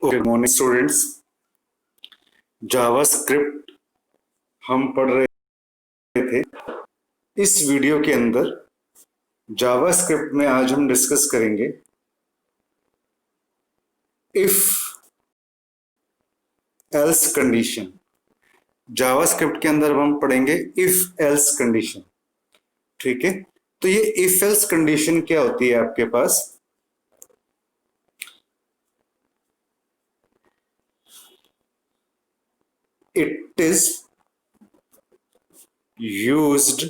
Good morning students. JavaScript हम पढ़ रहे थे। इस वीडियो के अंदर जावास्क्रिप्ट में आज हम डिस्कस करेंगे इफ एल्स कंडीशन। जावास्क्रिप्ट के अंदर हम पढ़ेंगे इफ एल्स कंडीशन। ठीक है, तो ये इफ एल्स कंडीशन क्या होती है आपके पास? इट इज यूज्ड,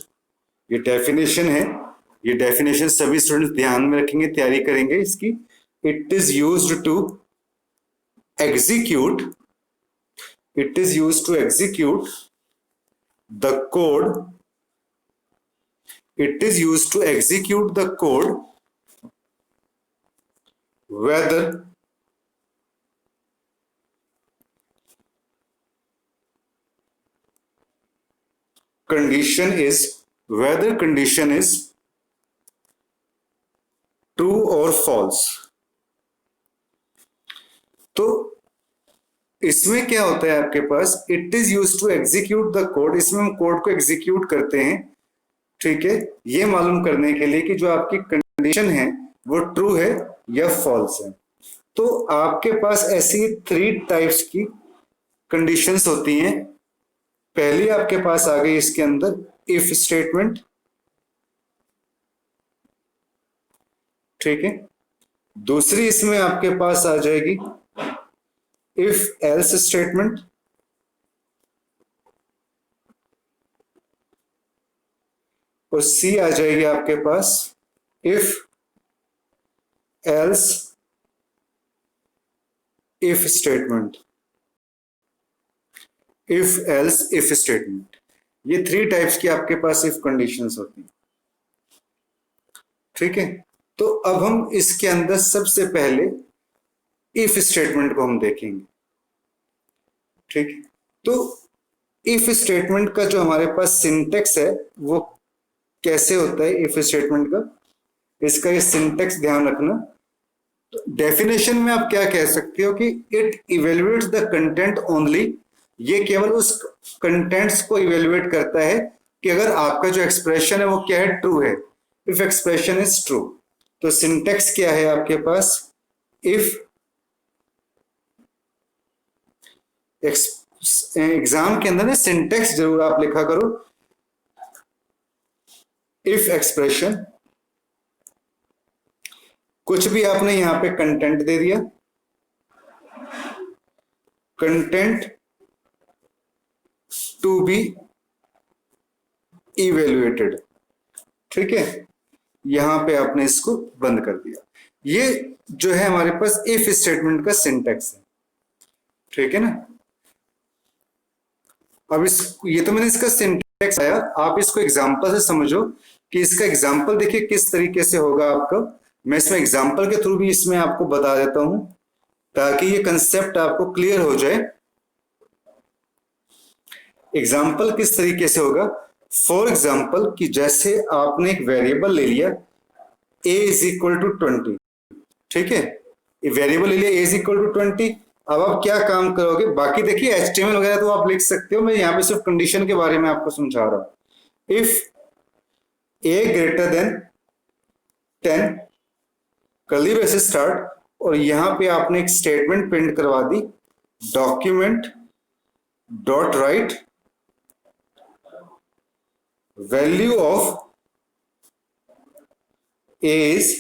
ये डेफिनेशन है, ये डेफिनेशन सभी स्टूडेंट्स ध्यान में रखेंगे, तैयारी करेंगे इसकी। It is used to execute, it is used to execute the code, it is used to execute the code whether condition is true or false। तो इसमें क्या होता है आपके पास, it is use to execute the code, इसमें हम code को एग्जीक्यूट करते हैं। ठीक है, ये मालूम करने के लिए कि जो आपकी कंडीशन है वो ट्रू है या फॉल्स है। तो आपके पास ऐसी 3 टाइप्स की कंडीशंस होती हैं। पहली आपके पास आ गई इसके अंदर इफ स्टेटमेंट। ठीक है, दूसरी इसमें आपके पास आ जाएगी इफ एल्स स्टेटमेंट, और सी आ जाएगी आपके पास if else if statement. If else if statement, ये 3 टाइप्स की आपके पास इफ कंडीशंस होती हैं। ठीक है, तो अब हम इसके अंदर सबसे पहले इफ स्टेटमेंट को हम देखेंगे। ठीक है, तो इफ स्टेटमेंट का जो हमारे पास सिंटेक्स है वो कैसे होता है इफ स्टेटमेंट का, इसका ये सिंटेक्स ध्यान रखना। तो डेफिनेशन में आप क्या कह सकते हो कि it evaluates the content only, ये केवल उस कंटेंट्स को इवेल्युएट करता है कि अगर आपका जो एक्सप्रेशन है वो क्या है, ट्रू है। इफ एक्सप्रेशन इज ट्रू, तो सिंटेक्स क्या है आपके पास, इफ एग्जाम के अंदर ना सिंटेक्स जरूर आप लिखा करो। इफ एक्सप्रेशन, कुछ भी आपने यहां पे कंटेंट दे दिया, कंटेंट टू बी इवेल्युएटेड। ठीक है, यहां पे आपने इसको बंद कर दिया। ये जो है हमारे पास इफ स्टेटमेंट का सिंटेक्स है। ठीक है ना, अब ये तो मैंने इसका सिंटेक्स आया, आप इसको एग्जांपल से समझो कि इसका एग्जांपल देखिए किस तरीके से होगा आपका। मैं इसमें एग्जांपल के थ्रू भी इसमें आपको बता देता हूं ताकि ये कंसेप्ट आपको क्लियर हो जाए। एग्जांपल किस तरीके से होगा, फॉर एग्जांपल कि जैसे आपने एक वेरिएबल ले लिया a इज इक्वल टू 20। ठीक है, वेरिएबल ले लिया a इज इक्वल टू 20। अब आप क्या काम करोगे, बाकी देखिए HTML वगैरह तो आप लिख सकते हो, मैं यहाँ पे सिर्फ कंडीशन के बारे में आपको समझा रहा हूं। If a greater than 10 curly braces start, और यहां पे आपने एक स्टेटमेंट प्रिंट करवा दी, document dot write value of a is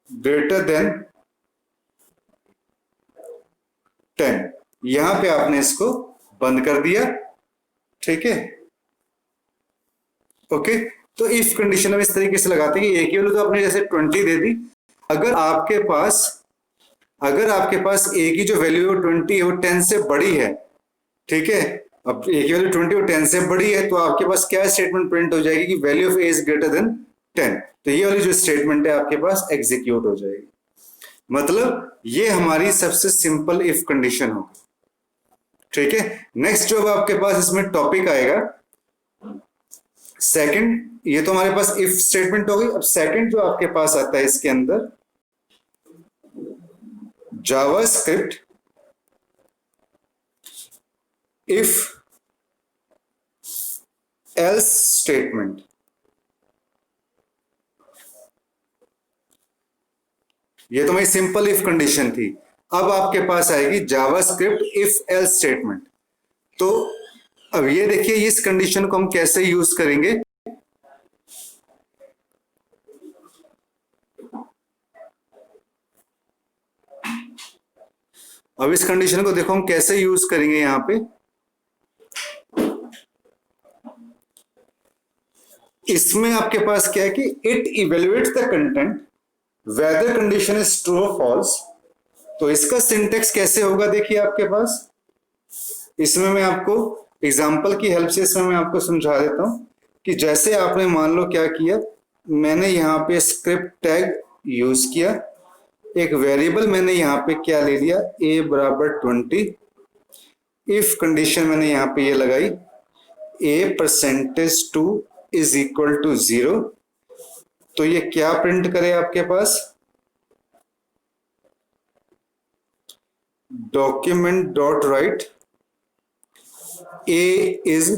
greater than 10। यहां पे आपने इसको बंद कर दिया। ठीक है, ओके। तो इफ कंडीशन हम इस तरीके से लगाते हैं कि ए की वैल्यू तो आपने जैसे 20 दे दी। अगर आपके पास ए की जो वैल्यू है 20 है, वो 10 से बड़ी है। ठीक है, अब ए की वैल्यू 20 और 10 से बड़ी है, तो आपके पास क्या स्टेटमेंट प्रिंट हो जाएगी कि value of A is greater than 10। तो ये वाली जो स्टेटमेंट है आपके पास एग्जीक्यूट हो जाएगी। मतलब ये हमारी सबसे सिंपल इफ कंडीशन होगी। ठीक है, नेक्स्ट जो आपके पास इसमें टॉपिक आएगा सेकंड, ये तो हमारे पास इफ स्टेटमेंट हो गई। अब सेकंड जो आपके पास आता है इसके अंदर, जावास्क्रिप्ट इफ एल्स स्टेटमेंट। ये तो मेरी सिंपल इफ कंडीशन थी। अब आपके पास आएगी जावास्क्रिप्ट इफ एल्स स्टेटमेंट। तो अब ये देखिए इस कंडीशन को हम कैसे यूज करेंगे। अब इस कंडीशन को देखो हम कैसे यूज करेंगे। यहां पे इसमें आपके पास क्या है कि it evaluates the content whether condition is true और फॉल्स। तो इसका सिंटेक्स कैसे होगा देखिए आपके पास। इसमें मैं आपको एग्जांपल की हेल्प से इसमें मैं आपको समझा देता हूं कि जैसे आपने मान लो क्या किया, मैंने यहाँ पे स्क्रिप्ट टैग यूज किया, एक वेरिएबल मैंने यहाँ पे क्या ले लिया a बराबर 20। इफ कंडीशन मैंने यहाँ पे ये लगाई a%2 इज इक्वल टू 0। तो ये क्या प्रिंट करे आपके पास, document dot write a is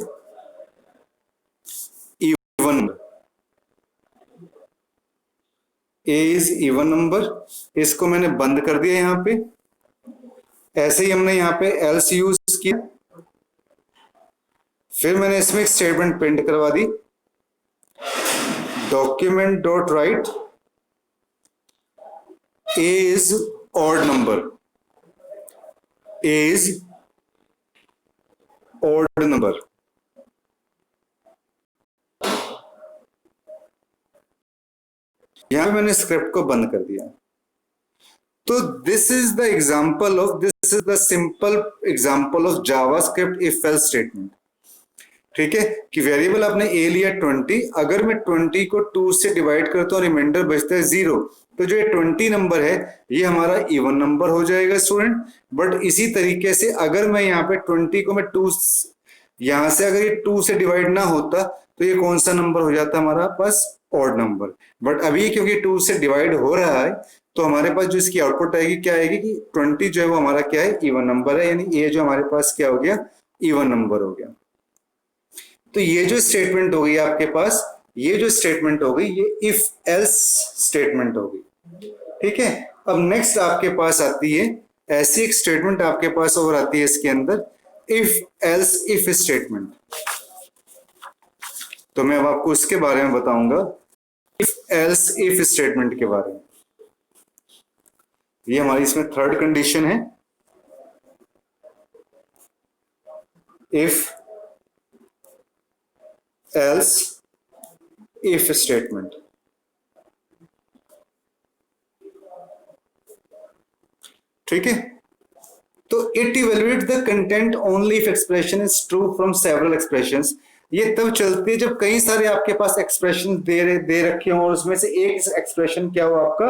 even, a is even number. इसको मैंने बंद कर दिया यहां पे। ऐसे ही हमने यहां पे एल्स यूज किया, फिर मैंने इसमें एक स्टेटमेंट प्रिंट करवा दी, document dot write a is odd number, a is odd number. यहां पे मैंने स्क्रिप्ट को बंद कर दिया। तो this is the simple example of JavaScript if else statement. ठीक है कि वेरिएबल आपने a लिया 20, अगर मैं 20 को 2 से डिवाइड करता हूं रिमाइंडर बचता है 0, तो जो ये 20 नंबर है ये हमारा इवन नंबर हो जाएगा स्टूडेंट। बट इसी तरीके से अगर मैं यहाँ पे 20 को मैं 2 यहां से अगर ये 2 से डिवाइड ना होता तो ये कौन सा नंबर हो जाता हमारा पास, ऑड नंबर। बट अभी क्योंकि 2 से डिवाइड हो रहा है तो हमारे पास जो इसकी आउटपुट आएगी क्या आएगी कि 20 जो है वो हमारा क्या है, इवन नंबर है, यानी ये जो हमारे पास क्या हो गया, इवन नंबर हो गया। तो ये जो स्टेटमेंट हो गई आपके पास, ये जो स्टेटमेंट हो गई ये इफ एल्स स्टेटमेंट हो गई। ठीक है, अब नेक्स्ट आपके पास आती है ऐसी एक स्टेटमेंट आपके पास और आती है इसके अंदर, इफ एल्स इफ स्टेटमेंट। तो मैं अब आपको इसके बारे में बताऊंगा, इफ एल्स इफ स्टेटमेंट के बारे में। ये हमारी इसमें थर्ड कंडीशन है, इफ एल्स इफ स्टेटमेंट। ठीक है, तो it evaluate the content only if expression is true from several expressions. ये तब चलती है जब कई सारे आपके पास एक्सप्रेशन दे रखे हो और उसमें से एक एक्सप्रेशन क्या हो आपका,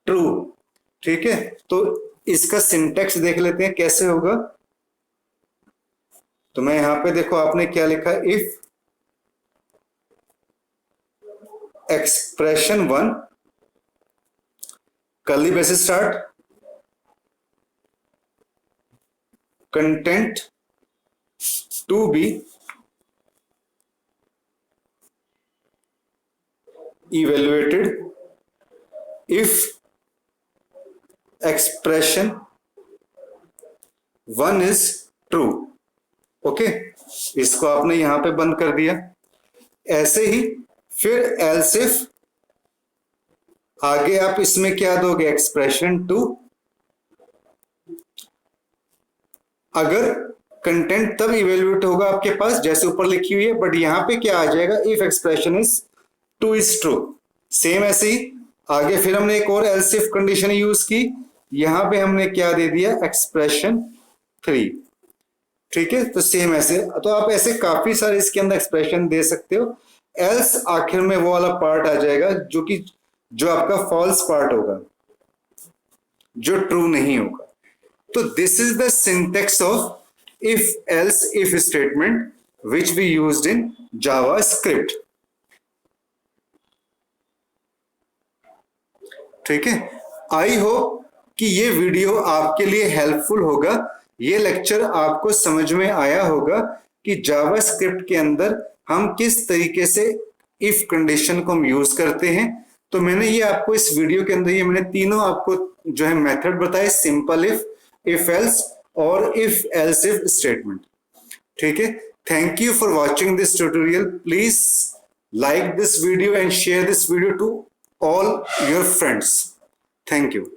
ट्रू। ठीक है, तो इसका सिंटेक्स देख लेते हैं कैसे होगा। तो मैं यहां पे देखो आपने क्या लिखा, if expression 1 curly braces start, content to be evaluated if expression 1 is true। Okay, इसको आपने यहां पे बंद कर दिया। ऐसे ही फिर एल्स इफ, आगे आप इसमें क्या दोगे, एक्सप्रेशन 2, अगर कंटेंट तब इवेल्युएट होगा आपके पास जैसे ऊपर लिखी हुई है, बट यहां पे क्या आ जाएगा, if expression is 2 is true. Same ऐसे ही आगे फिर हमने एक और एल्स इफ कंडीशन यूज की, यहां पे हमने क्या दे दिया, एक्सप्रेशन 3। ठीक है, तो सेम ऐसे, तो आप ऐसे काफी सारे इसके अंदर एक्सप्रेशन दे सकते हो। एल्स आखिर में वो वाला पार्ट आ जाएगा जो आपका फॉल्स पार्ट होगा, जो ट्रू नहीं होगा। तो this is the syntax of if else if statement which we used in JavaScript. ठीक है, आई होप कि ये वीडियो आपके लिए हेल्पफुल होगा, ये लेक्चर आपको समझ में आया होगा कि जावास्क्रिप्ट के अंदर हम किस तरीके से इफ कंडीशन को हम यूज करते हैं। तो मैंने ये आपको इस वीडियो के अंदर ये मैंने तीनों आपको जो है मेथड बताए, सिंपल इफ एल्स और इफ एल्स इफ स्टेटमेंट। ठीक है, thank you for watching this tutorial. Please like this video and share this video to all your friends. Thank you.